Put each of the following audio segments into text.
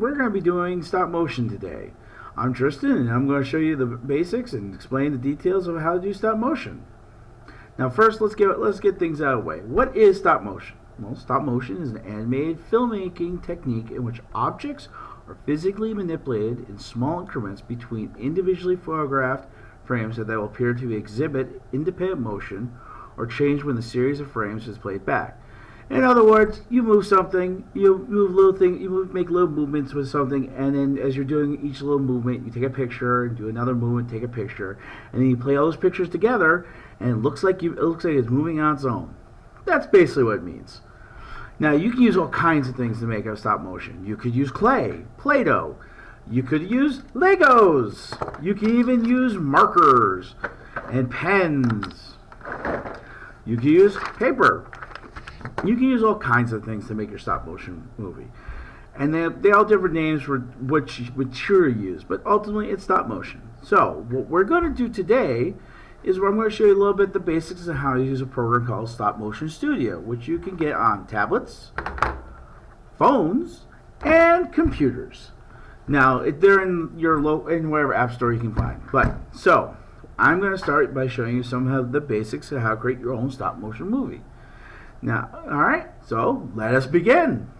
we're going to be doing stop motion today. I'm Tristan, and I'm going to show you the basics and explain the details of how to do stop motion. Now, first, let's get things out of the way. What is stop motion? Well, stop motion is an animated filmmaking technique in which objects are physically manipulated in small increments between individually photographed frames that will appear to exhibit independent motion or change when the series of frames is played back. In other words, you move something, make little movements with something, and then as you're doing each little movement, you take a picture, and do another movement, take a picture, and then you play all those pictures together, and it looks like it's moving on its own. That's basically what it means. Now, you can use all kinds of things to make a stop motion. You could use clay, Play-Doh. You could use Legos. You can even use markers and pens. You can use paper. You can use all kinds of things to make your stop motion movie. And they all different names for which you're use, but ultimately it's stop motion. So what we're going to do today is I'm going to show you a little bit the basics of how to use a program called Stop Motion Studio, which you can get on tablets, phones, and computers. Now they're in in whatever app store you can find. So I'm going to start by showing you some of the basics of how to create your own stop motion movie. Now, alright, so let us begin.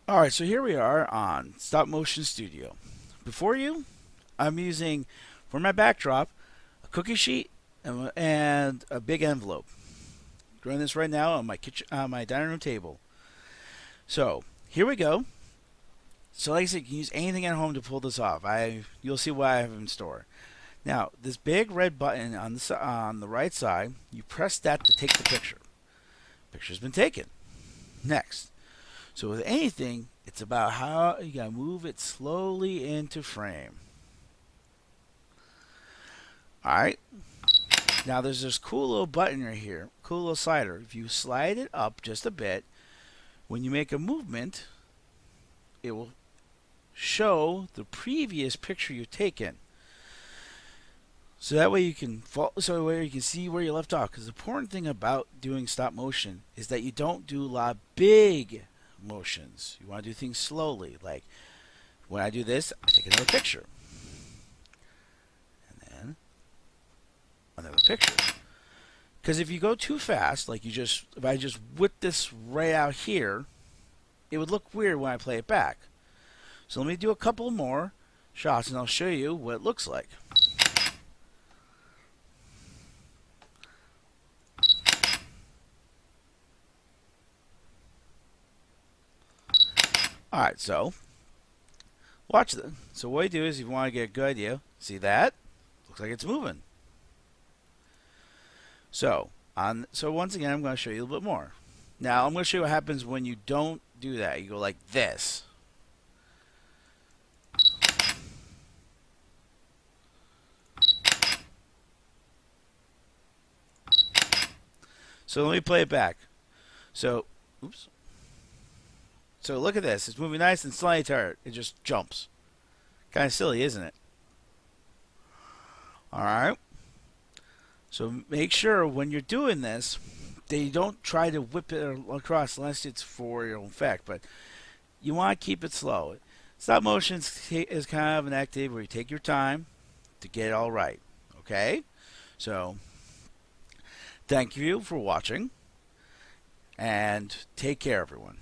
Alright, so here we are on Stop Motion Studio. Before you, I'm using, for my backdrop, a cookie sheet and a big envelope. I'm doing this right now on my dining room table. So, here we go. So like I said, you can use anything at home to pull this off. You'll see what I have in store. Now, this big red button on the right side, you press that to take the picture. Picture's been taken. Next. So with anything, it's about how you gotta move it slowly into frame. Alright. Now there's this cool little button right here, cool little slider. If you slide it up just a bit, when you make a movement, it will show the previous picture you've taken. So that way you can see where you left off. Because the important thing about doing stop motion is that you don't do a lot of big motions. You want to do things slowly. Like when I do this, I take another picture, and then another picture. Because if you go too fast, like if I just whip this right out here, it would look weird when I play it back. So let me do a couple more shots, and I'll show you what it looks like. Alright, so watch this. So what you do is, if you want to get a good idea, see that? Looks like it's moving. So once again, I'm going to show you a little bit more. Now, I'm going to show you what happens when you don't do that. You go like this. So let me play it back. So, oops. So look at this. It's moving nice and slowly. It just jumps. Kind of silly, isn't it? Alright. So make sure when you're doing this, that you don't try to whip it across unless it's for your own effect. But you want to keep it slow. Stop motion is kind of an activity where you take your time to get it all right. Okay? So, thank you for watching. And take care, everyone.